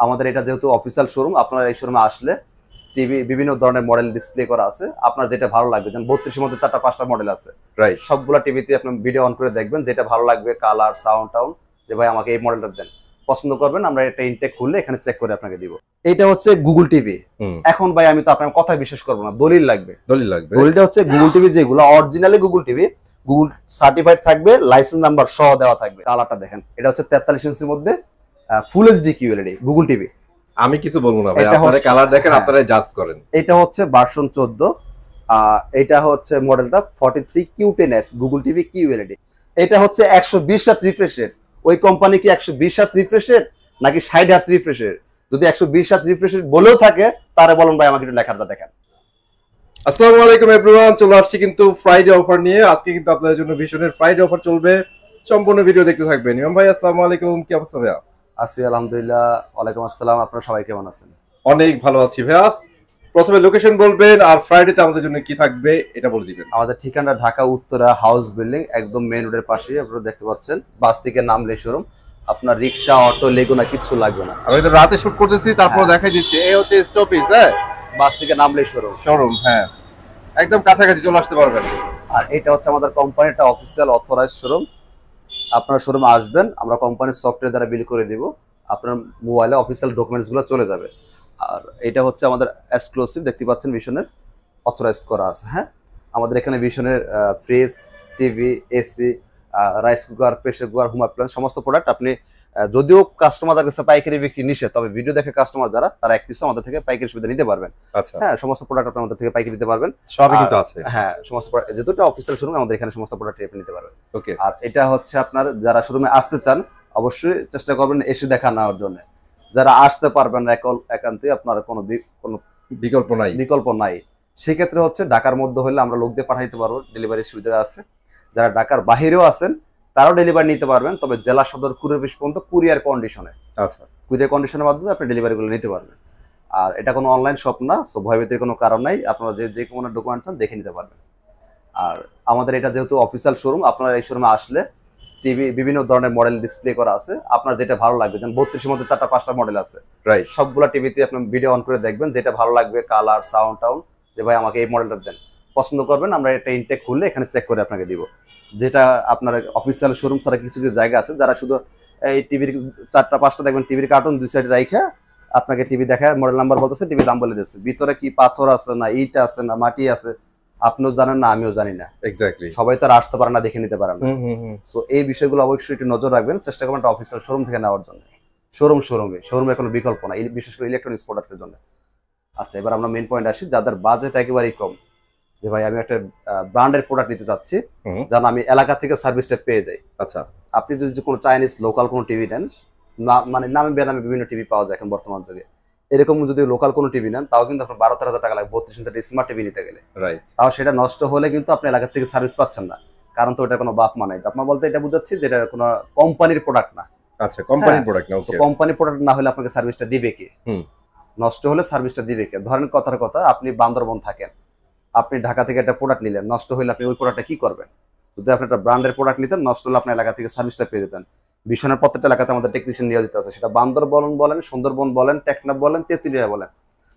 আমাদের এটা যেহেতু অফিসিয়াল শোরুম, আপনারা এই শোরুমে আসলে টিভি বিভিন্ন ধরনের মডেল ডিসপ্লে করা আছে। আপনার যেটা ভালো লাগবে, যেমন 32 এর মধ্যে 4টা-5টা মডেল আছে, রাইট। সবগুলা টিভিতে আপনি ভিডিও অন করে দেখবেন, যেটা ভালো লাগবে কালার সাউন্ড টাউন, যে ভাই আমাকে এই মডেলটা দেন, পছন্দ করবেন, আমরা এটা ইনটেক খুললে এখানে চেক করে আপনাকে দিব। এটা হচ্ছে গুগল টিভি। এখন ভাই আমি তো আপনার কথা বিশ্বাস করবো না, দলিল লাগবে। দলিলটা হচ্ছে গুগল টিভি, যেগুলো originally Google TV, Google certified থাকবে, লাইসেন্স নাম্বার সহ দেওয়া থাকবে। কালারটা দেখেন, এটা হচ্ছে 43 ইঞ্চির মধ্যে full HD QLED Google TV. আমি কিছু বলবো না ভাই, আপনারা কালার দেখেন, আপনারা জাজ করেন। এটা হচ্ছে ভার্সন 14, এটা হচ্ছে মডেলটা 43 Q10s গুগল টিভি কিউএলইডি। এটা হচ্ছে 120 হার্টজ রিফ্রেশ রেট। ওই কোম্পানি কি 120 হার্টজ রিফ্রেশ রেট নাকি 60 হার্টজ রিফ্রেশ রেট? যদি 120 হার্টজ রিফ্রেশ রেট বলেও থাকে, তারে বলুন ভাই আমাকে একটু লেখাটা দেখেন। আসসালামু আলাইকুম এভরিওয়ান, চলে আসছি কিন্তু ফ্রাইডে অফার নিয়ে। আজকে কিন্তু আপনাদের জন্য ভীষণের ফ্রাইডে অফার চলবে, সম্পূর্ণ ভিডিও দেখতে থাকবেন। ইমাম ভাই আসসালামু আলাইকুম, কি অবস্থা ভাইয়া? আছি আলহামদুলিল্লাহ। ওয়ালাইকুম আসসালাম, আপনারা সবাই কেমন আছেন? অনেক ভালো আছি ভাইয়া। প্রথমে লোকেশন বলবেন, আর ফ্রাইডেতে আমাদের জন্য কি থাকবে এটা বলে দিবেন। আমাদের ঠিকানা ঢাকা উত্তরা হাউস বিল্ডিং, একদম মেইন রোডের পাশে। আপনারা দেখতে পাচ্ছেন, বাস থেকে নামলে শোরুম। আপনার রিক্সা, অটো, লেগুনা কিচ্ছু লাগবে না। আমি তো রাতে শুট করতেছি, তারপর দেখাই দিচ্ছি। এই হচ্ছে স্টপেজ, হ্যাঁ, বাস থেকে নামলে শোরুম, হ্যাঁ, একদম কাছাকাছি চলে আসতে পারবেন। আর এটা হচ্ছে আমাদের কোম্পানিটা অফিসিয়াল অথরাইজ শোরুম। আপনারা শোরুমে আসবেন, আমরা কোম্পানির সফটওয়্যার দ্বারা বিল করে দিব, আপনার মোবাইলে অফিসিয়াল ডকুমেন্টসগুলো চলে যাবে। আর এটা হচ্ছে আমাদের এক্সক্লুসিভ, দেখতে পাচ্ছেন ভিশনের অথরাইজ করা আছে। হ্যাঁ, আমাদের এখানে ভিশনের fridge, TV, AC, rice cooker, pressure cooker, home appliance সমস্ত প্রোডাক্ট আপনি, যদিও কাস্টমারদের কাছে পাইকারি বিক্রি নিষেধ, তবে ভিডিও দেখে কাস্টমার যারা, তারা এক পিসও আমাদের থেকে পাইকারি সুবিধা নিতে পারবেন। হ্যাঁ, সমস্ত প্রোডাক্ট আপনি আমাদের থেকে পাইকারি নিতে পারবেন, সবই কিন্তু আছে। হ্যাঁ, সমস্ত প্রোডাক্ট, যেহেতু এটা অফিসিয়াল শোরুম, আমাদের এখানে সমস্ত প্রোডাক্ট আপনি নিতে পারবেন। ওকে। আর এটা হচ্ছে আপনার যারা শোরুমে আসতে চান, অবশ্যই চেষ্টা করবেন এসে দেখা নেওয়ার জন্য। যারা আসতে পারবেন না, একান্তই আপনার কোনো বিকল্প নাই, সেক্ষেত্রে হচ্ছে ঢাকার মধ্যে হলে আমরা লোক দিয়ে পাঠাইতে পারবো, ডেলিভারির সুবিধা আছে। যারা ঢাকার বাহিরেও আছেন, তারাও ডেলিভারি নিতে পারবেন, তবে জেলা সদর কুরিয়ার অফিস পর্যন্ত কুরিয়ার কন্ডিশনে, আচ্ছা, কুরিয়ার কন্ডিশনের মাধ্যমে আপনি ডেলিভারিগুলো নিতে পারবেন। আর এটা কোনো অনলাইন শপ না, সো ভয়ভীতির কোনো কারণ নাই, আপনারা যে কোনো ডকুমেন্ট চান দেখে নিতে পারবেন। আর আমাদের এটা যেহেতু অফিসিয়াল শোরুম, আপনারা এই শোরুমে আসলে টিভি বিভিন্ন ধরনের মডেল ডিসপ্লে করা আছে। আপনার যেটা ভালো লাগবে, যেমন 32 এর মধ্যে 4টা-5টা মডেল আছে, রাইট, সবগুলা টিভিতে আপনি ভিডিও অন করে দেখবেন, যেটা ভালো লাগবে কালার সাউন্ড টাউন, যে ভাই আমাকে এই মডেলটা দেন, পছন্দ করবেন, আমরা এটা ইনটেক খুললে এখানে চেক করে আপনাকে দিব। যেটা আপনার অফিসিয়াল শোরুম ছাড়া কিছু কিছু জায়গা আছে, যারা শুধু এই টিভির 4টা-5টা দেখবেন, টিভির কার্টুন দুই সাইডে রাইখা আপনাকে টিভি দেখায়, মডেল নাম্বার বলতেছে, টিভি দাম বলে দিচ্ছে, ভিতরে কি পাথর আছে না ইট আছে না মাটি আছে আপনিও জানেন না, আমিও জানি না। এক্স্যাক্টলি, সবাই তো আর আসতে পারে না, দেখে নিতে পারে না। সো এই বিষয়গুলো অবশ্যই একটু নজর রাখবেন, চেষ্টা করবেন একটা অফিসিয়াল শোরুম থেকে নেওয়ার জন্য। শোরুমে কোনো বিকল্প না, বিশেষ করে ইলেকট্রনিক্স প্রোডাক্টের জন্য। আচ্ছা, এবার আমরা মেইন পয়েন্ট আসি, যাদের বাজেট একেবারেই কম, যে ভাই আমি একটা ব্র্যান্ডের প্রোডাক্ট নিতে চাচ্ছি, যেন আমি এলাকা থেকে সার্ভিসটা পেয়ে যাই। আচ্ছা, আপনি যদি কোনো চাইনিজ লোকাল কোনো টিভি নেন, মানে নামে বেনামে বিভিন্ন টিভি পাওয়া যায় এখন বর্তমান যুগে, এরকম যদি লোকাল কোনো টিভি নেন, তাও কিন্তু আপনার 12-13 হাজার টাকা লাগবে 32 ইঞ্চি স্মার্ট টিভি নিতে গেলে। রাইট, তাও সেটা নষ্ট হলে কিন্তু আপনি এলাকা থেকে সার্ভিস পাচ্ছেন না, কারণ তো এটা কোনো বাপ মা নাই। বাপ মা বলতে এটা বুঝাচ্ছি যে এটা কোনো কোম্পানির প্রোডাক্ট না। আচ্ছা, কোম্পানির প্রোডাক্ট না, কোম্পানির প্রোডাক্ট না হলে আপনাকে সার্ভিসটা দিবে কে? নষ্ট হলে সার্ভিসটা দিবে কে? ধরেন কথার কথা, আপনি বান্দরবন থাকেন, আপনি ঢাকা থেকে একটা প্রোডাক্ট নিলেন, নষ্ট হলে আপনি ওই প্রোডাক্টটা কি করবেন? যদি আপনি একটা ব্র্যান্ডের প্রোডাক্ট নিতেন, নষ্ট হলে আপনার এলাকা থেকে সার্ভিসটা পেয়ে যেতেন। বিশ্বনাথ প্রত্যেকটা এলাকাতে আমাদের টেকনিশিয়ান নিয়োজিত আছে, সেটা বান্দরবন বলেন, সুন্দরবন বলেন, টেকনাফ বলেন, তেঁতুলিয়া বলেন,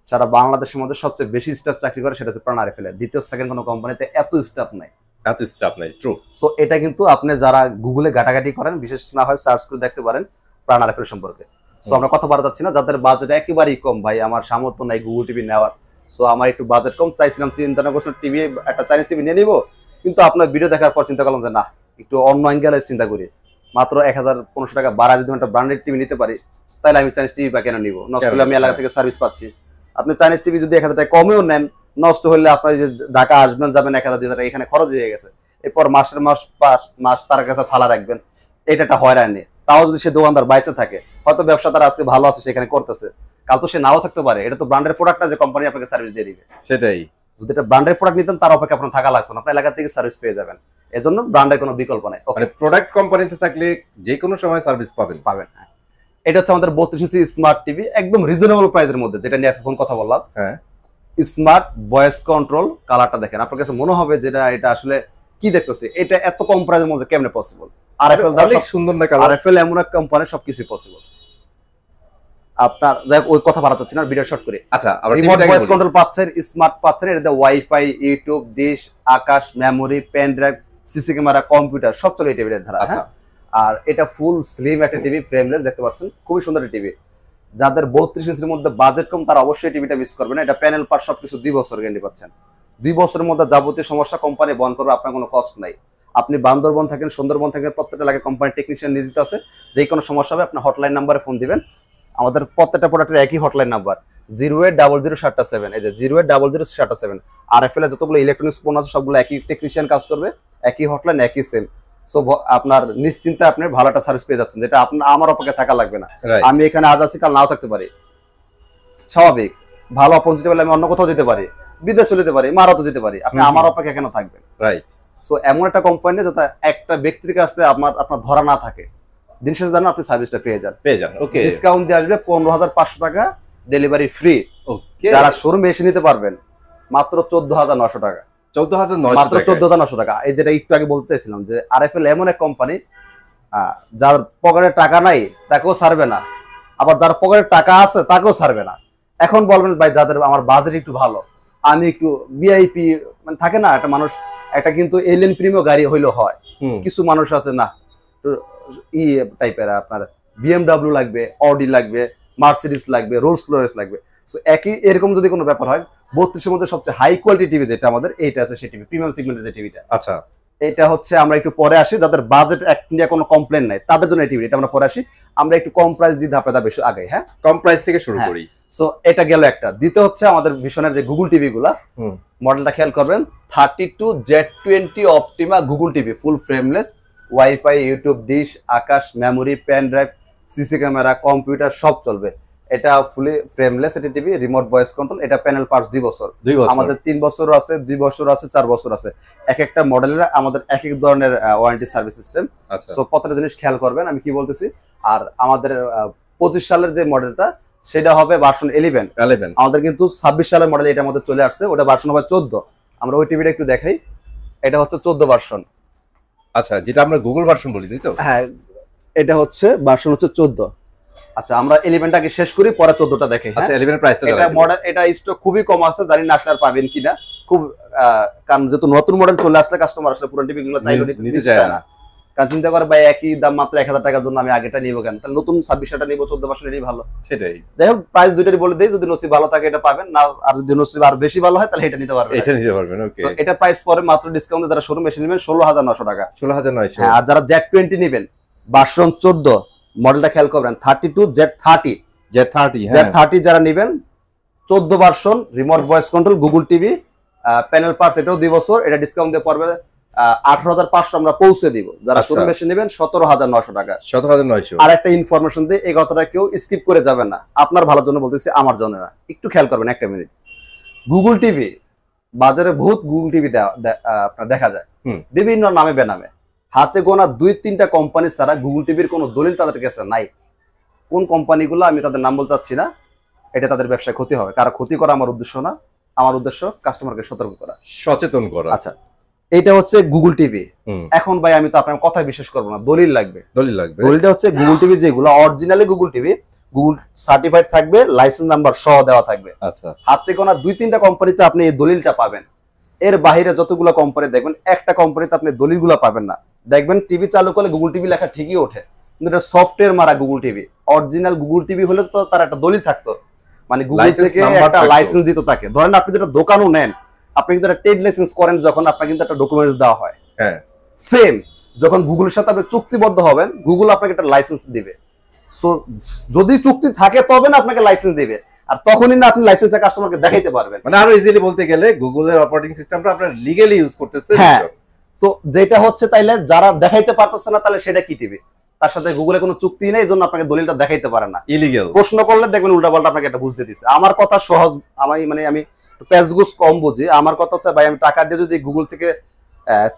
সারা বাংলাদেশের মধ্যে সবচেয়ে বেশি স্টাফ চাকরি করে সেটা হচ্ছে প্রাণ আরএফএল। দ্বিতীয় সেকেন্ড কোনো কোম্পানিতে এত স্টাফ নাই। ট্রু। সো এটা কিন্তু আপনি যারা গুগলে ঘাটাঘাটি করেন, বিশেষ না হয় সার্চ করে দেখতে পারেন প্রাণ আরএফএল সম্পর্কে। সো আমরা কথা বলা যাচ্ছি না, যাদের বাজেট একেবারেই কম, ভাই আমার সামর্থ্য নাই গুগল টিভি নেওয়ার, সো আমার একটু বাজেট কম, চাইছিলাম চিন্তা না করছিলাম টিভি, একটা চাইনিজ টিভি নিয়ে নিবো, কিন্তু আপনার ভিডিও দেখার পর চিন্তা করলাম যে না, একটু অন্য অ্যাঙ্গেলের চিন্তা করি, মাত্র 1000-1500 টাকা বাড়া যদি একটা ব্র্যান্ডেড টিভি নিতে পারি, তাহলে আমি চাইনিজ টিভি বা কেন নিবো? নষ্ট হলে আমি এলাকা থেকে সার্ভিস পাচ্ছি। আপনি চাইনিজ টিভি যদি 1000 টাকা কমেও নেন, নষ্ট হলে আপনার যে ঢাকা আসবেন যাবেন 1000-2000 টাকা এখানে খরচ হয়ে গেছে, এরপর মাস তার কাছে ফালা রাখবেন, এটা একটা হয়রানি। তাও যদি সে দোকানদার বাইচে থাকে, হয়তো ব্যবসা তার আজকে ভালো আছে, সেখানে করতেছে, কাল তো সে নাও থাকতে পারে। এটা তো ব্র্যান্ডের প্রোডাক্ট না যে কোম্পানি আপনাকে সার্ভিস দিয়ে দিবে। সেটাই, যদি এটা ব্র্যান্ডের প্রোডাক্ট নিতেন, তার অপেক্ষা আপনার থাকা লাগতো না, আপনার এলাকা থেকে সার্ভিস পেয়ে যাবেন। এজন্য ব্র্যান্ডের কোনো বিকল্প নাই। মানে প্রোডাক্ট কোম্পানিতে থাকলে যে কোনো সময় সার্ভিস পাবেন। এটা হচ্ছে আমাদের 32 ইঞ্চি স্মার্ট টিভি, একদম রিজনেবল প্রাইসের মধ্যে, যেটা নিয়ে এখন কথা বললাম। হ্যাঁ, স্মার্ট ভয়েস কন্ট্রোল। কালারটা দেখেন, আপনার কাছে মনে হবে যেটা এটা আসলে কি দেখতেছে, এটা এত কম প্রাইসের মধ্যে কেমনে পসিবল? আরএফএল অনেক সুন্দর না কালার, আরএফএল এমন এক কোম্পানি, সবকিছু পসিবল। আপনার যাই হোক, ওই কথা বাড়াতে চাচ্ছি না, ভিডিও শর্ট করে। আচ্ছা, আবার রিমোট ভয়েস কন্ট্রোল পাচ্ছেন, স্মার্ট পাচ্ছেন, এটাতে wifi, YouTube, dish, Akash, memory, pen drive, CC camera, computer সব চলে এই টিভির ধারা। আচ্ছা, আর এটা ফুল স্লিম একটা টিভি, ফ্রেমলেস, দেখতে পাচ্ছেন খুবই সুন্দর টিভি। যাদের 32 ইঞ্চির মধ্যে বাজেট কম তারা অবশ্যই টিভিটা মিস করবে না। এটা প্যানেল পার সবকিছু 2 বছর গ্যারান্টি পাচ্ছেন। 2 বছরের মধ্যে যাবতীয় সমস্যা কোম্পানি বন্ধ করবে, আপনার কোনো কষ্ট নাই। আপনি বান্দরবন থাকেন, সুন্দরবন থাকেন, প্রত্যেকটা এলাকায় কোম্পানি টেকনিশিয়ান নিয়োজিত আছে। যে কোনো সমস্যা হবে আপনি হটলাইন নাম্বারে ফোন দিবেন। আমাদের প্রত্যেকটা প্রোডাক্টের একই হটলাইন নাম্বার 0800777, এই যে 0800777। আর এফএল এ যতগুলো ইলেকট্রনিক্স পণ্য আছে সবগুলো একই টেকনিশিয়ান কাজ করবে, একই হটলাইন, একই সেম। সো আপনার নিশ্চিন্তে আপনি ভালো একটা সার্ভিস পেয়ে যাচ্ছেন, যেটা আপনার আমার অপেক্ষা থাকা লাগবে না। আমি এখানে আজ আছি, কাল নাও থাকতে পারি, স্বাভাবিক। ভালো অপরচুনিটি পেলে আমি অন্য কোথাও যেতে পারি, বিদেশে যেতে পারি, মারাতে যেতে পারি, আপনি আমার অপেক্ষা কেন থাকবেন? রাইট। সো এমন একটা কোম্পানি যাতে একটা ব্যক্তির কাছে আপনার ধরা না থাকে, দিন শেষে জানেন আপনি সার্ভিসটা পেয়ে যান। ওকে, ডিসকাউন্ট দিয়ে আসবে 15,500 টাকা, ডেলিভারি ফ্রি। ওকে, যারা শোরুমে এসে নিতে পারবেন মাত্র 14,900 টাকা, 14,900 মাত্র 14,900 টাকা। এই যেটা একটু আগে বলতে চাইছিলাম যে আরএফএল এমন এক কোম্পানি, যার পকেটে টাকা নাই তাকেও ছাড়বে না, আবার যার পকেটে টাকা আছে তাকেও ছাড়বে না। এখন বলবেন ভাই যাদের আমার বাজেট একটু ভালো, আমি একটু ভিআইপি, মানে থাকে না একটা মানুষ, একটা কিন্তু এলিয়েন প্রিমিয়াম গাড়ি হইলো হয়, কিছু মানুষ আছে না ই টাইপের, আপনার বিএমডব্লিউ লাগবে, অডি লাগবে, মার্সিডিস লাগবে, রোলস রয়েস লাগবে। সো একই এরকম যদি কোনো ব্যাপার হয়, 32-এর মধ্যে সবচেয়ে হাই কোয়ালিটি টিভি যেটা আমাদের এইটা আছে, সেই টিভি প্রিমিয়াম সেগমেন্টের যে টিভিটা। আচ্ছা, এটা হচ্ছে আমরা একটু পরে আসি, যাদের বাজেট এক নিয়ে কোনো কমপ্লেন নাই তাদের জন্য এই টিভি, এটা আমরা পরে আসি। আমরা একটু কম প্রাইস দিয়ে ধাপে ধাপে আগে, হ্যাঁ কম প্রাইস থেকে শুরু করি। সো এটা গেল একটা। দ্বিতীয় হচ্ছে আমাদের ভিশনের যে গুগল টিভি গুলা, মডেলটা খেয়াল করবেন, 32Z20 Optima Google TV, full frameless, wifi, YouTube, dish, Akash, memory, pen drive, CC camera, computer সব চলবে। এটা ফুলি ফ্রেমলেস একটা টিভি, রিমোট ভয়েস কন্ট্রোল। এটা প্যানেল পার্টস 2 বছর, আমাদের 3 বছর আছে, 2 বছর আছে, 4 বছর আছে। এক একটা মডেলের আমাদের এক এক ধরনের ওয়ারেন্টি সার্ভিস সিস্টেম। সো প্রত্যেকটা জিনিস খেয়াল করবেন আমি কি বলতেছি। আর আমাদের 25 সালের যে মডেলটা সেটা হবে ভার্সন 11। আমাদের কিন্তু 26 সালের মডেল এটার মধ্যে চলে আসছে, ওটা ভার্সন হবে 14। আমরা ওই টিভিটা একটু দেখাই, এটা হচ্ছে 14 ভার্সন। আচ্ছা, যেটা আমরা গুগল ভার্সন বলি তাই তো? হ্যাঁ, এটা হচ্ছে ভার্সন হচ্ছে 14। আচ্ছা, আমরা 11টাকে শেষ করি, পরে 14টা দেখে। আচ্ছা, 11 প্রাইসটা এটা মডেল, এটা স্টক খুবই কম আছে, জানি না আসলে আর পাবেন কিনা। খুব কারণ যেহেতু নতুন মডেল চলে আসলে কাস্টমার আসলে পুরো টিভি গুলো চাইলো নিতে চায় না, কারণ চিন্তা করে ভাই একই দাম মাত্র 1000 টাকার জন্য আমি আগেটা নিব কেন, তাহলে নতুন 26টা নিব, 14 ভার্সন এটাই ভালো। সেটাই। যাই হোক, প্রাইস দুইটারই বলে দেই, যদি নসিব ভালো থাকে এটা পাবেন, না আর যদি নসিব আর বেশি ভালো হয় তাহলে এটা নিতে পারবেন। ওকে, তো এটা প্রাইস পরে মাত্র ডিসকাউন্টে যারা শোরুমে এসে নেবেন 16,900 টাকা। 16,900। হ্যাঁ, আর যারা Z20 নেবেন ভার্সন 14, মডেলটা খেয়াল করবেন, 32Z30, Z30 যারা নেবেন 14 version, remote voice control, Google TV, panel parts, এটাও 2 বছর। এটা ডিসকাউন্ট দিয়ে পড়বে 18,500 আমরা পৌঁছে দিব। যারা শোরুমে এসে নেবেন 17,900 টাকা। 17,900। আর একটা ইনফরমেশন দিয়ে, এই কথাটা কেউ স্কিপ করে যাবেন না, আপনার ভালোর জন্য বলতেছি, আমার জন্য না। একটু খেয়াল করবেন, একটা মিনিট। গুগল টিভি বাজারে বহুত গুগল টিভি আপনার দেখা যায় বিভিন্ন নামে বেনামে, হাতে গোনা 2-3টা কোম্পানি ছাড়া গুগল টিভির কোনো দলিল তাদের কাছে নাই। কোন কোম্পানিগুলো আমি তাদের নাম বলতে চাচ্ছি না, এটা তাদের ব্যবসায় ক্ষতি হবে। কারো ক্ষতি করা আমার উদ্দেশ্য না, আমার উদ্দেশ্য কাস্টমারকে সতর্ক করা, সচেতন করা। আচ্ছা, এটা হচ্ছে গুগল টিভি। এখন ভাই আমি তো আপনার কথা বিশ্বাস করবো না, দলিল লাগবে। দলিলটা হচ্ছে গুগল টিভি যেগুলো originally Google TV, Google certified থাকবে, লাইসেন্স নাম্বার সহ দেওয়া থাকবে। আচ্ছা, হাতে গোনা 2-3টা কোম্পানিতে আপনি এই দলিলটা পাবেন। এর বাইরে যতগুলো কোম্পানি দেখবেন, একটা কোম্পানিতে আপনি দলিলগুলো পাবেন না। দেখবেন টিভি চালু করলে গুগল টিভি লেখা ঠিকই ওঠে, কিন্তু এটা সফটওয়্যার মারা Google TV. Original Google TV হলে তো তার একটা দলিল থাকতো, মানে গুগল থেকে একটা লাইসেন্স দিত তাকে। ধরেন আপনি যেটা দোকানও নেন, আপনি কিন্তু একটা ট্রেড লাইসেন্স করেন যখন, আপনাকে কিন্তু একটা ডকুমেন্টস দেওয়া হয়। হ্যাঁ, সেম যখন গুগলের সাথে আপনি চুক্তিবদ্ধ হবেন, গুগল আপনাকে একটা লাইসেন্স দিবে। সো যদি চুক্তি থাকে তবে না আপনাকে লাইসেন্স দিবে, আর তখনই না আপনি লাইসেন্সটা কাস্টমারকে দেখাইতে পারবেন। মানে আরো ইজিলি বলতে গেলে গুগলের অপারেটিং সিস্টেমটা আপনারা লিগ্যালি ইউজ করতেছেন। হ্যাঁ, তো যেটা হচ্ছে, তাইলে যারা দেখাইতে পারতেছে না তাহলে সেটা কি টিভি, তার সাথে গুগলে কোনো চুক্তি নেই, এই জন্য আপনাকে দলিলটা দেখাইতে পারে না, ইলিগাল। প্রশ্ন করলে দেখবেন উল্টাপাল্টা আপনাকে এটা বুঝতে দিচ্ছে। আমার কথা সহজ, আমি প্যাচগুস কম বুঝি। আমার কথা হচ্ছে ভাই, আমি টাকা দিয়ে যদি গুগল থেকে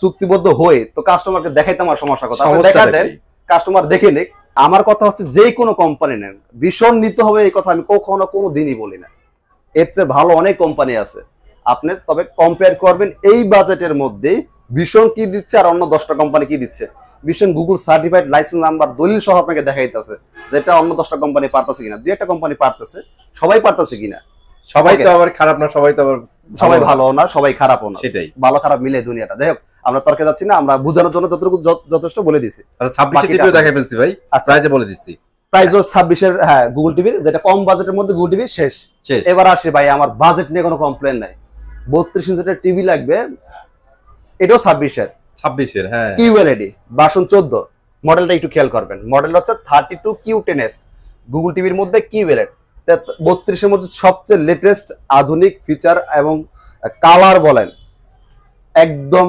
চুক্তিবদ্ধ হই, তো কাস্টমারকে দেখাইতে আমার সমস্যা কথা, আপনি দেখা দেন, কাস্টমার দেখে নিক। আমার কথা হচ্ছে যে কোনো কোম্পানি নেন, ভীষণ নিতে হবে এই কথা আমি কখনো কোনো দিনই বলি না। এর চেয়ে ভালো অনেক কোম্পানি আছে, আপনি তবে কম্পেয়ার করবেন এই বাজেটের মধ্যেই ভিশন কি দিচ্ছে আর অন্য 10টা কোম্পানি কি দিচ্ছে। Vision Google certified licence number দলিল সহ আপনাকে দেখাইতেছে, যেটা অন্য 10টা কোম্পানি পারতেছে কিনা। 2-1টা কোম্পানি পারতেছে, সবাই পারতেছে কিনা। সবাই তো আবার খারাপ না, সবাই তো আবার সবাই ভালো না, সবাই খারাপও না, সেটাই ভালো খারাপ মিলে দুনিয়াটা। যাই হোক, আমরা তর্কে যাচ্ছি না, আমরা বোঝানোর জন্য যতটুকু যথেষ্ট বলে দিছি। আচ্ছা 26 টিভিও দেখাই ফেলছি ভাই, প্রাইজে বলে দিচ্ছি। প্রাইস 26-এর, হ্যাঁ গুগল টিভির, যেটা কম বাজেটের মধ্যে গুগল টিভি শেষ। এবার আসি ভাই, আমার বাজেট নিয়ে কোনো কমপ্লেন নাই। 32 ইঞ্চির টিভি লাগবে, এটাও 26-এর, হ্যাঁ QLED ভার্সন 14, মডেলটা একটু খেয়াল করবেন। মডেল হচ্ছে 32Q10s, গুগল টিভির মধ্যে QLED 32-এর মধ্যে সবচেয়ে লেটেস্ট আধুনিক ফিচার এবং কালার বলেন একদম,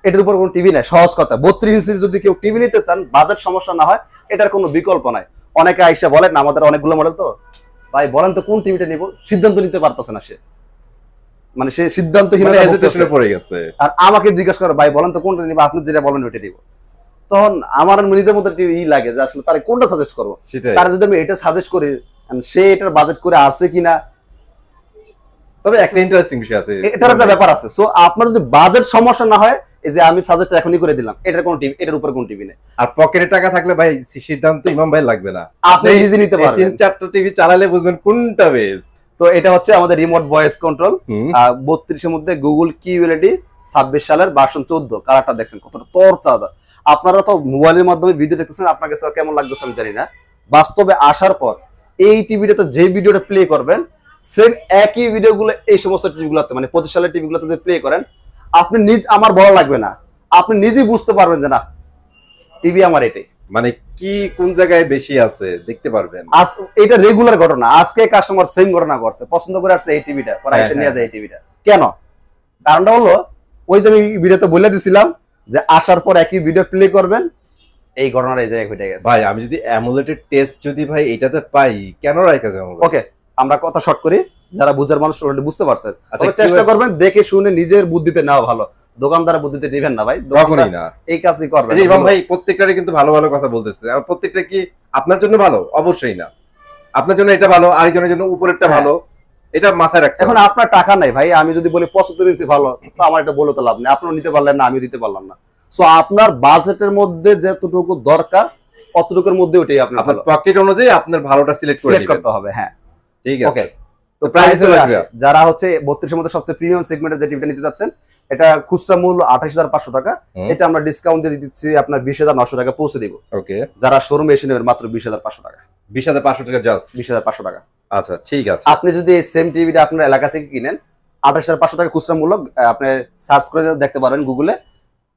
এটার উপর কোনো টিভি নাই। সহজ কথা, 32 ইঞ্চির যদি কেউ টিভি নিতে চান, বাজেট সমস্যা না হয়, এটার কোনো বিকল্প নাই। অনেকে আইসা বলেন, আমাদের অনেকগুলো মডেল, তো ভাই বলেন তো কোন টিভিটা নিব, সিদ্ধান্ত নিতে পারতেছে না সে, মানে সে সিদ্ধান্তহীনতা হেজিটেশনে পড়ে গেছে। আর আমাকে জিজ্ঞাসা করে, ভাই বলেন তো কোনটা নিব, আপনি যেটা বলেন ওইটা নিব। তখন আমার নিজের মধ্যে ই লাগে যে আসলে তারে কোনটা সাজেস্ট করবো। তার যদি আমি এটা সাজেস্ট করি, সে এটার বাজেট করে আসছে কিনা। তবে একটা ইন্টারেস্টিং বিষয় আছে, এটার একটা ব্যাপার আছে। সো আপনার যদি বাজেট সমস্যা না হয়, এই যে আমি সাজেস্ট এখনই করে দিলাম, এটার কোন টিভি, এটার উপর কোন টিভি নেই। আর পকেটে টাকা থাকলে ভাই সিদ্ধান্ত ইমাম ভাই লাগবে না, আপনি ইজি নিতে পারবেন। 3-4টা টিভি চালালে বুঝবেন কোনটা বেস্ট। তো এটা হচ্ছে আমাদের রিমোট ভয়েস কন্ট্রোল, 32-এর মধ্যে গুগল QLED 26 সালের ভার্সন 14। কালারটা দেখছেন কতটা তরচাদা। আপনারা তো মোবাইলের মাধ্যমে ভিডিও দেখতেছেন, আপনার কাছে কেমন লাগতেছে আমি জানি না। বাস্তবে আসার পর এই টিভিটাতে যে ভিডিওটা প্লে করবেন, সেম একই ভিডিওগুলো এই সমস্ত টিভিগুলোতে, মানে 25 সালের টিভিগুলোতে যে প্লে করেন, আপনি আমার বলা লাগবে না, আপনি নিজেই বুঝতে পারবেন যে না টিভি আমার এটাই। মানে কি কোন জায়গায় বেশি আছে দেখতে পারবেন। এটা রেগুলার ঘটনা। আজকে কাস্টমার সেম ঘটনা করছে, পছন্দ করে আসছে এই টিভিটা, পরে এসে নিয়ে যায় এই টিভিটা। কেন? কারণটা হলো ওই যে আমি ভিডিওতে বলে দিছিলাম যে আসার পর একই ভিডিও প্লে করবেন, এই ঘটনাটা এই জায়গায় ঘটে গেছে। ভাই আমি যদি অ্যামোলেড টেস্ট যদি ভাই এটাতে পাই, কেন রাখা যাবে? ওকে, আমরা কথা শর্ট করি, যারা বুঝার মানুষ অলরেডি বুঝতে পারছেন। চেষ্টা করবেন দেখে শুনে নিজের বুদ্ধিতে নেওয়া ভালো, দোকানদারের বুদ্ধিতে নেবেন না ভাই, কখনোই না। এই কাজই করবেন। এই ইমাম ভাই প্রত্যেকটারই কিন্তু ভালো ভালো কথা বলতেছে, আর প্রত্যেকটা কি আপনার জন্য ভালো? অবশ্যই না। আপনার জন্য এটা ভালো, আরেকজনের জন্য উপরেরটা ভালো, এটা মাথায় রাখতে। এখন আপনার টাকা নাই ভাই, আমি যদি বলি 75 ইঞ্চি ভালো, তো আমার এটা বলে তো লাভ নেই। আপনিও নিতে পারলেন না, আমিও দিতে পারলাম না। সো আপনার বাজেটের মধ্যে যতটুকু দরকার অতটুকুর মধ্যে ওটাই আপনার পকেট অনুযায়ী আপনার ভালোটা সিলেক্ট করতে হবে। হ্যাঁ ঠিক আছে। তো প্রাইস যারা হচ্ছে 32 এর মধ্যে সবচেয়ে প্রিমিয়াম সেগমেন্টের যে টিভিটা নিতে যাচ্ছেন, এটা খুচরা মূল্য 28,500 টাকা। এটা আমরা ডিসকাউন্ট দিয়ে দিচ্ছি আপনার 20,900 টাকা পৌঁছে দিব। ওকে, যারা শোরুমে এসে নেবেন মাত্র 20,500 টাকা। 20,500 টাকা জাস্ট? 20,500 টাকা। আচ্ছা ঠিক আছে। আপনি যদি এই সেম টিভিটা আপনার এলাকা থেকে কিনেন, 28,500 টাকা খুচরা মূল্য, আপনি সার্চ করে দেখতে পারেন গুগলে।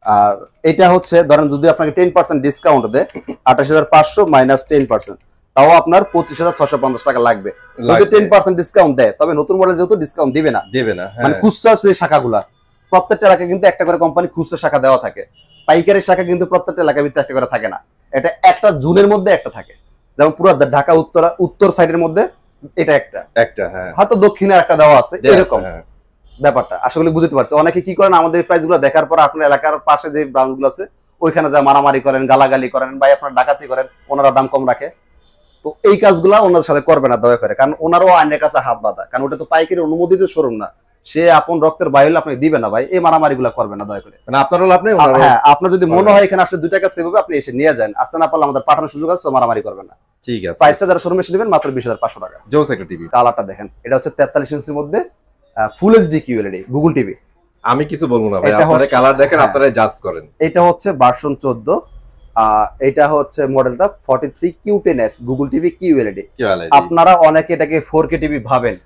আর এটা হচ্ছে ধরেন যদি আপনাকে 10% ডিসকাউন্ট দেয়, 28,500 মাইনাস 10%, তাও আপনার 25,650 টাকা লাগবে। যদি 10% ডিসকাউন্ট দেয়, তবে নতুন মডেল যেহেতু ডিসকাউন্ট দিবে না, মানে খুচরা যে শাখাগুলা, প্রত্যেকটা এলাকায় কিন্তু একটা করে কোম্পানি খুচরা শাখা দেওয়া থাকে। পাইকারি শাখা কিন্তু প্রত্যেকটা এলাকার ভিতরে একটা করে থাকে না, এটা একটা জোনের মধ্যে একটা থাকে। যেমন পুরো ঢাকা উত্তর সাইডের মধ্যে এটা একটা, হয়তো দক্ষিণে একটা দেওয়া আছে, এরকম ব্যাপারটা। আসলে বুঝতে পারছি। অনেকে কি করেন, আমাদের প্রাইস গুলো দেখার পর আপনার এলাকার পাশে যে ব্রাঞ্চ গুলো আছে ওইখানে যা মারামারি করেন, গালাগালি করেন, ভাই আপনার ডাকাতি করেন, ওনারা দাম কম রাখে। তো এই কাজগুলা ওনাদের সাথে করবে না দয়া করে, কারণ ওনারও আইনের কাছে হাত বাঁধা, কারণ ওটা তো পাইকারি অনুমোদিত শোরুম না। সে আপন রক্তের ভাই হলে আপনি দিবে না ভাই, এই মারামারি গুলা করবে না দয়া করে। হ্যাঁ, আপনার যদি মনে হয় এখানে আসলে 2 টাকা সেভ হবে, আপনি এসে নিয়ে যান। আসতে না পারলে আমাদের পাঠানোর সুযোগ আছে, মারামারি করবেন না। ঠিক আছে। প্রাইসটা যারা শোরুমে এসে নেবেন মাত্র 20,500 টাকা। জোস একটা টিভি। কালারটা দেখেন, এটা হচ্ছে 43 ইঞ্চির মধ্যে full HD QLED Google TV. আমি কিছু বলবো না ভাই, আপনারা কালার দেখেন, আপনারা জাজ করেন। এটা হচ্ছে ভার্সন 14, এটা হচ্ছে মডেলটা 43Q10s গুগল টিভি QLED। আপনারা অনেকে এটাকে 4K টিভি ভাবেন,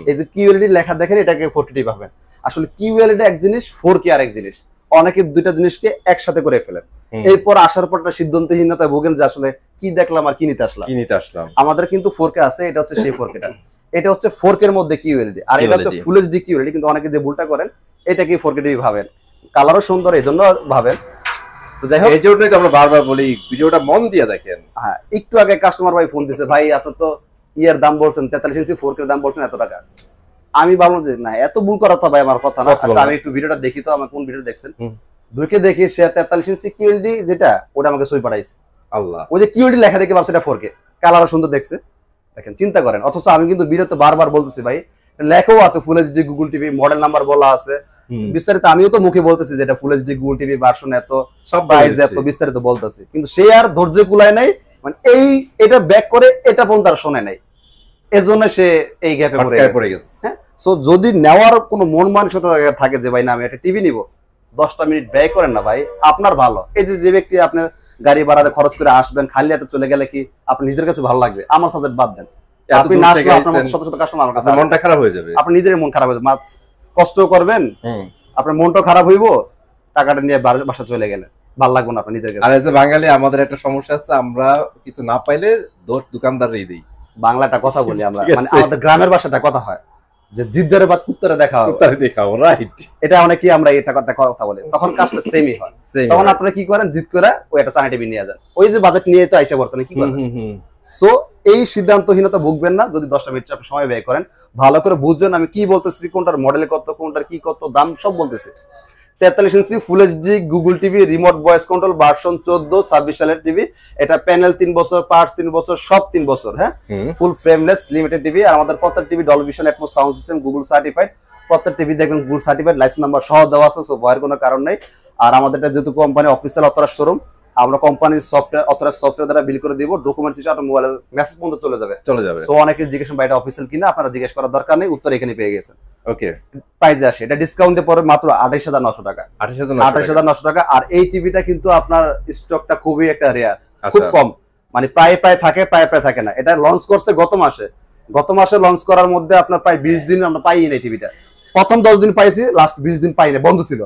এই যে QLED লেখা দেখেন এটাকে 4K টিভি ভাবেন। আসলে QLED এক জিনিস, 4K আরেক জিনিস। অনেকে দুইটা জিনিসকে একসাথে করে ফেলেন। এরপর আসার পর একটা সিদ্ধান্তহীনতায় ভোগেন যে আসলে কি দেখলাম আর কি নিতে আসলাম। আমাদের কিন্তু 4K আছে, এটা হচ্ছে সেই 4K টা। এটা হচ্ছে 4K এর মধ্যে QLED, আর এটা হচ্ছে ফুল এইচডি QLED। কিন্তু অনেকে যে ভুলটা করেন, এটাকে 4K টিভি ভাবেন। কালারও সুন্দর এই জন্য ভাবেন। তো যাই হোক, এই জন্যই তো আমরা বারবার বলি ভিডিওটা মন দিয়ে দেখেন। হ্যাঁ, একটু আগে কাস্টমার ভাই ফোন দিছে, ভাই আপনি তো ইয়ার দাম বলছেন 43 ইঞ্চি 4K এর দাম বলছেন এত টাকা। আমি ভাবলাম যে না, এত ভুল করা তো ভাই আমার কথা না। আচ্ছা আমি একটু ভিডিওটা দেখি, তো আমার কোন ভিডিও দেখছেন। দুইকে দেখি সে 43 ইঞ্চি QLED যেটা, ওটা আমাকে সই পাঠাইছে। আল্লাহ, ওই যে QLED লেখা দেখে ভাবছে এটা 4K, কালারও সুন্দর দেখছে। দেখেন, চিন্তা করেন। অথচ আমি কিন্তু ভিডিওতে বারবার বলতেছি ভাই লেখাও আছে ফুল HD Google TV, model number বলা আছে, বিস্তারিত আমিও তো মুখে বলতেছি যে এটা ফুল এইচডি গুগল টিভি ভার্সন এত সব প্রাইস এত বিস্তারিত বলতেছি, কিন্তু সে আর ধৈর্য কুলায় নাই, মানে এটা ব্যাক করে এটা পর্যন্ত আর শোনে নাই, এজন্য সে এই গ্যাপে পড়ে গেছে। হ্যাঁ, সো যদি নেওয়ার কোনো মন মানসিকতা থাকে যে ভাই না আমি একটা টিভি নিব, 10টা মিনিট ব্যয় করেন না ভাই, আপনার ভালো। এই যে ব্যক্তি আপনার গাড়ি ভাড়াতে খরচ করে আসবেন, খালি হাতে চলে গেলে কি আপনার নিজের কাছে ভালো লাগবে? আমার সাবজেক্ট বাদ দেন, আপনি না আসলে আপনার মতো শত শত কাস্টমার আমার কাছে মনটা খারাপ হয়ে যাবে, আপনার নিজের মন খারাপ হয়ে যাবে, মাছ কষ্ট করবেন, আপনার মনটা খারাপ হইব, টাকাটা নিয়ে বাসা চলে গেলে ভালো লাগবে না আপনার নিজের কাছে। আর এই যে বাঙালি আমাদের একটা সমস্যা আছে, আমরা কিছু না পাইলে দোষ দোকানদারই দেই। বাংলাটা কথা বলি আমরা, মানে আমাদের গ্রামের ভাষাটা কথা হয় যে জিদ্দারে বাদ কুত্তারে দেখাও, রাইট। এটা অনেকে আমরা এটা কথা বলি, তখন কাজটা সেমই হয়। তখন আপনারা কি করেন, জিদ করে ওই একটা চায়না টিভি নিয়ে যান, ওই যে বাজেট নিয়ে তো আইসা পড়ছে না, কি করেন? সো এই সিদ্ধান্তহীনতা ভুগবেন না। যদি 10টা মিনিট আপনি সময় ব্যয় করেন, ভালো করে বুঝছেন আমি কি বলতেছি, কোনটার মডেলে কত, কোনটার কি কত দাম, সব বলতেছি। 43 inch full HD Google TV, remote voice control, version 14-26 সালের টিভি। এটা প্যানেল 3 বছর, পার্টস 3 বছর, সব 3 বছর। হ্যাঁ, ফুল ফ্রেমলেস লিমিটেড টিভি। আর আমাদের প্রত্যেক TV Dolby vision atoms sound system Google certified. প্রত্যেক টিভি দেখবেন গুগল সার্টিফাইড, লাইসেন্স নাম্বার সহ দেওয়া আছে, সো ভয়ের কোনো কারণ নেই। আর আমাদের যেহেতু কোম্পানি অফিসিয়াল অথরাইজড শোরুম, আমরা কোম্পানির সফটওয়্যার অথরাইজড সফটওয়্যার দ্বারা বিল করে দিব, ডকুমেন্টস হিসেবে আপনার মোবাইলে মেসেজ পর্যন্ত চলে যাবে। সো অনেকে জিজ্ঞেস করেন এটা অফিসিয়াল কিনা, আপনারা জিজ্ঞেস করার দরকার নেই, উত্তর এখানে পেয়ে গেছেন। ওকে, প্রাইসে আসে, এটা ডিসকাউন্ট দিয়ে পড়ে মাত্র 28,900 টাকা। 28,900 টাকা। আর এই টিভিটা কিন্তু আপনার স্টকটা খুবই একটা রেয়ার, খুব কম, মানে প্রায় থাকে, প্রায় থাকে না। এটা লঞ্চ করছে গত মাসে লঞ্চ করার মধ্যে আপনার প্রায় 20 দিন আমরা পাইনি এই টিভিটা। প্রথম 10 দিন পাইছি, লাস্ট 20 দিন পাইনি, বন্ধ ছিল।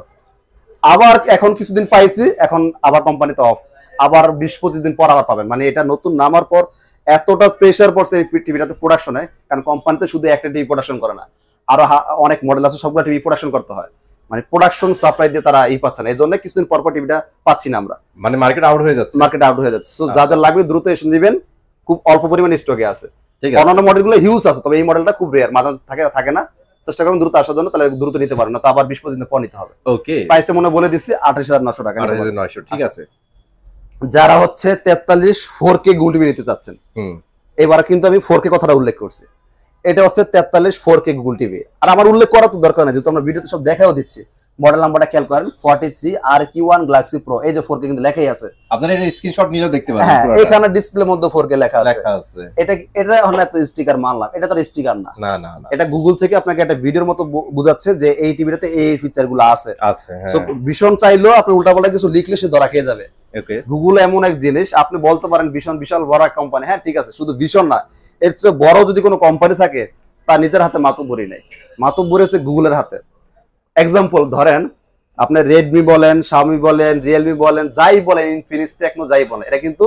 আবার এখন কিছুদিন পাইছি, এখন আবার কোম্পানিতে অফ, আবার 20-25 দিন পর আবার পাবেন। মানে এটা নতুন নামার পর এতটা প্রেসার পড়ছে এই টিভিটাতে প্রোডাকশনে, কারণ কোম্পানিতে শুধু একটা টিভি প্রোডাকশন করে না, আরো অনেক মডেল আছে, সবগুলো টিভি প্রোডাকশন করতে হয়, মানে প্রোডাকশন সাপ্লাই দিয়ে তারা পাচ্ছে না, এই জন্য কিছুদিন পর টিভিটা পাচ্ছি না আমরা, মানে মার্কেট আউট হয়ে যাচ্ছে। সো যাদের লাগবে দ্রুত এসে নেবেন, খুব অল্প পরিমাণে স্টকে আছে। অন্যান্য মডেলগুলো হিউজ আছে, তবে এই মডেলটা খুব রেয়ার, মাঝে থাকে না। চেষ্টা করুন দ্রুত আসার জন্য, তাহলে দ্রুত নিতে পারবেন না, তো আবার 20-25 দিন পর নিতে হবে। ওকে, প্রাইসটা মনে বলে দিচ্ছি 28,900 টাকা। 28,900, ঠিক আছে। যারা হচ্ছে 43 4K গুগল টিভি নিতে চাচ্ছেন, এবার কিন্তু আমি 4K কথাটা উল্লেখ করছি, এটা হচ্ছে 43 4K গুগল টিভি। আর আমার উল্লেখ করা তো দরকার নেই, যেহেতু আমরা ভিডিওতে সব দেখাও দিচ্ছি। মডেল নাম্বারটা খেয়াল করেন, 43 RQ1 Galaxy Pro, এই যে 4K কিন্তু লেখাই আছে, আপনারা এটা স্ক্রিনশট নিলেও দেখতে পাবেন। হ্যাঁ, এখানে ডিসপ্লের মধ্যে 4K লেখা আছে। এটা এখন এত স্টিকার মানলাম, এটা তো স্টিকার না, এটা গুগল থেকে আপনাকে একটা ভিডিওর মতো বোঝাচ্ছে যে এই টিভিটাতে এই ফিচারগুলো আছে। সো ভীষণ চাইলেও আপনি উল্টাপাল্টা কিছু লিখলে সে ধরা খেয়ে যাবে। গুগল এমন এক জিনিস, আপনি বলতে পারেন ভীষণ বিশাল বড় কোম্পানি, হ্যাঁ ঠিক আছে, শুধু ভীষণ না, এর চেয়ে বড় যদি কোনো কোম্পানি থাকে তার নিজের হাতে মাতব্বরি নেই, মাতব্বরি হচ্ছে গুগলের হাতে। এক্সাম্পল ধরেন, আপনি রেডমি বলেন, শাওমি বলেন, রিয়েলমি বলেন, যাই বলেন, ইনফিনিক্স, টেকনো, যাই বলেন, এটা কিন্তু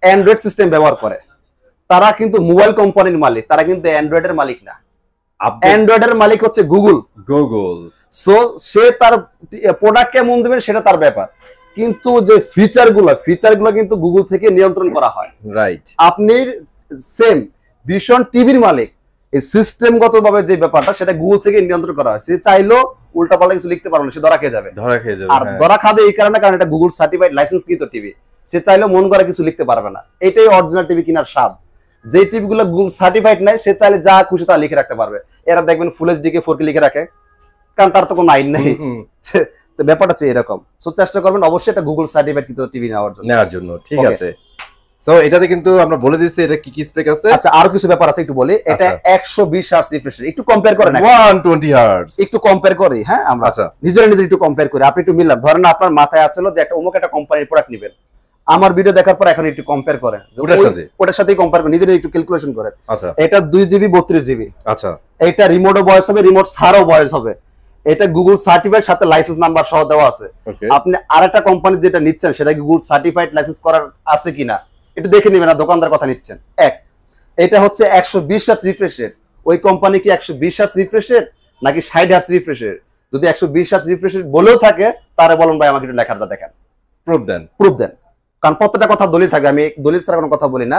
অ্যান্ড্রয়েড সিস্টেম ব্যবহার করে। তারা কিন্তু মোবাইল কোম্পানির মালিক, তারা কিন্তু অ্যান্ড্রয়েডের মালিক না। অ্যান্ড্রয়েডের মালিক হচ্ছে গুগল। সো সে তার প্রোডাক্ট কেমন দেবেন সেটা তার ব্যাপার, কিন্তু যে ফিচারগুলো কিন্তু গুগল থেকে নিয়ন্ত্রণ করা হয়। রাইট, আপনি সেম ভীষণ টিভির মালিক, এই সিস্টেমগতভাবে যে ব্যাপারটা সেটা গুগল থেকে নিয়ন্ত্রণ করা হয়। সে চাইলেও উল্টাপাল্টা কিছু লিখতে পারবে না, সে ধরা খেয়ে যাবে। আর ধরা খাবে এই কারণে, কারণ এটা গুগল সার্টিফাইড লাইসেন্সকৃত টিভি, সে চাইলেও মন করে কিছু লিখতে পারবে না। এটাই অরিজিনাল টিভি কেনার স্বাদ, যে টিভিগুলো গুগল সার্টিফাইড নাই সে চাইলে যা খুশি তা লিখে রাখতে পারবে। এরা দেখবেন ফুল এইচডি কে 4K লিখে রাখে, কারণ তার তো কোনো আইন নেই। তো ব্যাপারটা হচ্ছে এরকম। সো চেষ্টা করবেন অবশ্যই এটা গুগল সার্টিফাইড টিভি নেওয়ার জন্য। ঠিক আছে, সো এটাতে কিন্তু আমরা বলে দিচ্ছি এটা কি স্পেক আছে। আচ্ছা, আরো কিছু ব্যাপার আছে একটু বলি। এটা 120 হার্টজ রিফ্রেশ রেট, একটু কম্পেয়ার করেন, 120 হার্টজ একটু কম্পেয়ার করি। হ্যাঁ, আমরা নিজের একটু কম্পেয়ার করি, আপনি একটু মিলান। ধরেন আপনার মাথায় আসলো যে একটা অমুক একটা কোম্পানির প্রোডাক্ট নেবেন, আমার ভিডিও দেখার পর এখন একটু কম্পেয়ার করেন, ওটার সাথেই কম্পেয়ার করেন, নিজের একটু ক্যালকুলেশন করেন। আচ্ছা, এটা 2GB 32GB। আচ্ছা, এটা রিমোটও ভয়েস হবে, রিমোট ছাড়াও ভয়েস হবে। এটা গুগল সার্টিফাইড, সাথে লাইসেন্স নাম্বার সহ দেওয়া আছে। আপনি আরেকটা কোম্পানি যেটা নিচ্ছেন সেটা গুগল সার্টিফাইড লাইসেন্স করার আছে কিনা একটু দেখে নেবেন, না দোকানদার কথা নিচ্ছেন। এটা হচ্ছে 120 হার্টজ রিফ্রেশ রেট, ওই কোম্পানি কি 120 হার্টজ রিফ্রেশ রেট নাকি 60 হার্টজ রিফ্রেশ রেট? যদি 120 হার্টজ রিফ্রেশ রেট বলেও থাকে, তাহলে বলুন ভাই আমাকে একটু লেখাটা দেখেন, প্রুফ দেন। কারণ প্রত্যেকটা কথা দলিল থাকে, আমি দলিল ছাড়া কোনো কথা বলি না।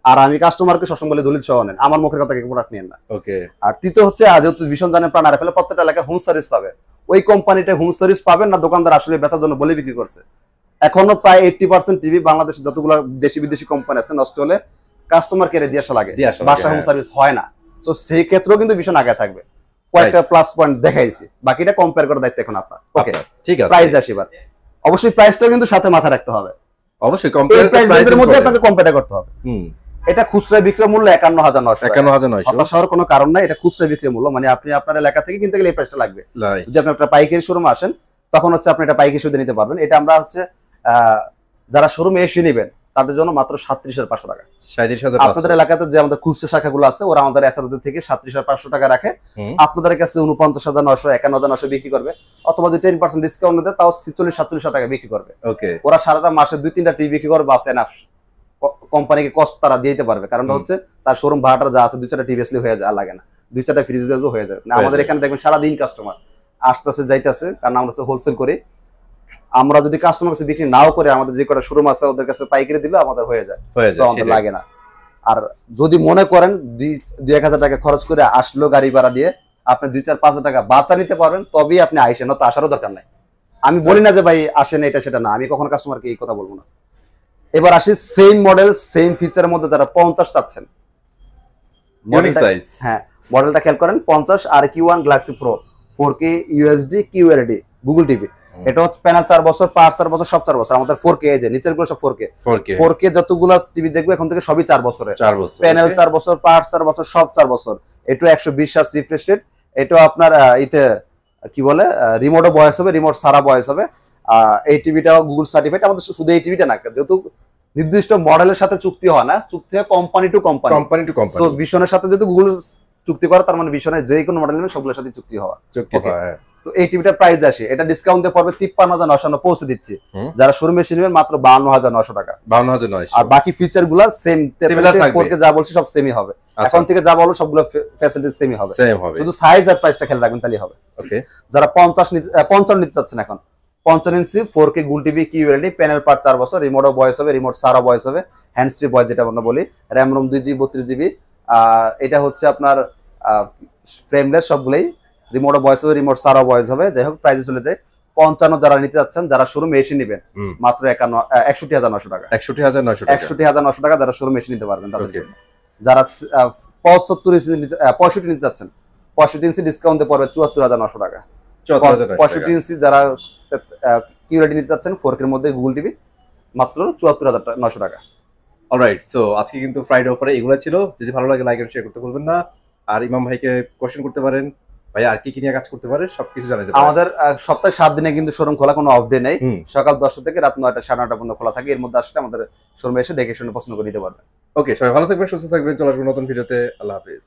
আর আমি কাস্টমারকে সবসময় বলে দলিল সহ নেন, আমার মুখের কথা প্রোডাক্ট নিয়েন না। আর তৃতীয় হচ্ছে, যেহেতু ভীষণ জানেন প্রাণ ফেলে, প্রত্যেকটা এলাকায় হোম সার্ভিস পাবে। ওই কোম্পানিটা হোম সার্ভিস পাবেন না, দোকানদার আসলে বেচার জন্য বলে বিক্রি করছে। এখনো প্রায় 80% টিভি বাংলাদেশে যতগুলো দেশি বিদেশি কোম্পানি আছে নষ্ট হলে কাস্টমার কেয়ারে দিয়ে আসা লাগে, বাসা হোম সার্ভিস হয় না। তো সেই ক্ষেত্রেও কিন্তু ভীষণ আগে থাকবে। কয়েকটা প্লাস পয়েন্ট দেখাইছি, বাকিটা কম্পেয়ার করার দায়িত্ব এখন আপনার। ওকে, ঠিক আছে। প্রাইস আসি এবার। অবশ্যই প্রাইসটাও কিন্তু সাথে মাথায় রাখতে হবে, অবশ্যই এই প্রাইস রেঞ্জের মধ্যে আপনাকে কম্পেয়ার করতে হবে। এটা খুচরা বিক্রয় মূল্য 51,900 টাকা। 51,900। হতাশ হওয়ার কোনো কারণ নাই, এটা খুচরা বিক্রয় মূল্য, মানে আপনি আপনার এলাকা থেকে কিনতে গেলে এই প্রাইসটা লাগবে। যদি আপনি একটা পাইকারি শোরুমে আসেন তখন হচ্ছে আপনি এটা পাইকারি সুদে নিতে পারবেন। এটা আমরা হচ্ছে যারা শোরুমে এসে নেবেন তাদের জন্য মাত্র 37,500 টাকা। 37,500। আপনাদের এলাকাতে যে আমাদের খুচরা শাখাগুলো আছে ওরা আমাদের এসআরদের থেকে 37,500 টাকা রাখে, আপনাদের কাছে 49,900 51,900 বিক্রি করবে, অথবা যদি 10% ডিসকাউন্ট দেয় তাও 46-47 টাকা বিক্রি করবে। ওকে, ওরা সারাটা মাসে 2-3টা টিভি বিক্রি করবে, বাস এনাফ। কোম্পানিকে কষ্ট তারা দিতে পারবে, কারণটা হচ্ছে তার শোরুম ভাড়াটা যা আছে 2-4টা টিভি আসলে হয়ে যায়, লাগে না 2-4টা ফ্রিজ হয়ে যাবে। আমাদের এখানে দেখবেন সারাদিন কাস্টমার আসতেছে যাইতেছে, কারণ আমরা হোলসেল করি। আমরা যদি কাস্টমার কাছে বিক্রি নাও করে আমাদের যে কটা শোরুম আছে ওদের কাছে পাইকারি দিলে আমাদের হয়ে যায়, আমাদের লাগে না। আর যদি মনে করেন 2-1,000 টাকা খরচ করে আসলো গাড়ি ভাড়া দিয়ে আপনি 2-4-5,000 টাকা বাঁচা নিতে পারবেন, তবেই আপনি আইসেন, তো আসারও দরকার নাই। আমি বলি না যে ভাই আসেন এটা সেটা না, আমি কখনো কাস্টমারকে এই কথা বলবো না। এবার আসি সেম মডেল সেম ফিচারের মধ্যে যারা 50 চাচ্ছেন, হ্যাঁ মডেলটা খেয়াল করেন 50 RQ1 Galaxy Pro 4K UHD QLED Google TV. এটা হচ্ছে প্যানেল 4 বছর, পাওয়ার 4 বছর, সব 4 বছর। আমাদের 4K এই যে নিচের গুলো সব 4K যতগুলো টিভি দেখবে এখন থেকে সবই 4 বছরের। প্যানেল 4 বছর, পাওয়ার 4 বছর, সব 4 বছর। এটা 120 হার্জ রিফ্রেশ রেট। এটা আপনার ইতে কি বলে রিমোটও ভয়েস হবে, রিমোট সারা ভয়েস হবে। এই টিভিটাও গুগল সার্টিফাইড। আমাদের শুধু এই টিভিটা না, যেহেতু নির্দিষ্ট মডেলের সাথে চুক্তি হয় না, চুক্তি হয় কোম্পানি টু কোম্পানি। তো ভিশনের সাথে যদি গুগল চুক্তি করে তার মানে ভিশনের যে কোনো মডেল নেবেন সবগুলোর সাথে চুক্তি হওয়া। তো এই টিভিটার প্রাইস আসে, এটা ডিসকাউন্ট দিয়ে পড়বে 53,900 পৌঁছে দিচ্ছি। যারা শোরুমে এসে নেবেন মাত্র 52,900 টাকা। 52,900। আর বাকি ফিচার গুলা সেম, 4K যা বলছি সব সেমই হবে। এখন থেকে যা বলবো সবগুলো ফ্যাসিলিটি সেমই হবে, শুধু সাইজ আর প্রাইসটা খেয়াল রাখবেন তাহলেই হবে। ওকে, যারা 55 নিতে চাচ্ছেন এখন 55 inch 4K Google TV QLED, panel পার 4 বছর, রিমোটও ভয়েস হবে, রিমোট সারা ভয়েস হবে, হ্যান্ডস ফ্রি ভয়েস যেটা আমরা বলি, র‍্যাম রোম 2GB 32GB। এটা হচ্ছে আপনার ফ্রেমলেস সবগুলোই, রিমোটও ভয়েস হবে, রিমোট সারা ভয়েস হবে। যাই হোক প্রাইসে চলে যায় 55 যারা নিতে যাচ্ছেন, যারা শোরুমে এসে নেবেন মাত্র 61,900 টাকা। 61,900 টাকা যারা শোরুমে এসে নিতে পারবেন তাদের জন্য। যারা 65 নিতে যাচ্ছেন 65 ইঞ্চি ডিসকাউন্টে পড়বে 74,900 টাকা। 65 ইঞ্চি যারা QLED নিতে যাচ্ছেন 4K এর মধ্যে গুগল টিভি মাত্র 74,900 টাকা। অলরাইট, সো আজকে কিন্তু ফ্রাইডে অফারে এগুলো ছিল। যদি ভালো লাগে লাইক এন্ড শেয়ার করতে ভুলবেন না। আর ইমাম ভাইকে কোশ্চেন করতে পারেন, ভাই আর কি কি নিয়ে কাজ করতে পারে সবকিছু জানাতে পারেন। আমাদের সপ্তাহে 7 দিনে কিন্তু শোরুম খোলা, কোনো অফ ডে নেই। সকাল 10টা থেকে রাত 9টা 9:30 পর্যন্ত খোলা থাকে। এর মধ্যে আসলে আমাদের শোরুমে এসে দেখে শুনে পছন্দ করে নিতে পারবেন। ওকে, সবাই ভালো থাকবেন, সুস্থ থাকবেন। চলে আসবেন নতুন ভিডিওতে। আল্লাহ হাফেজ।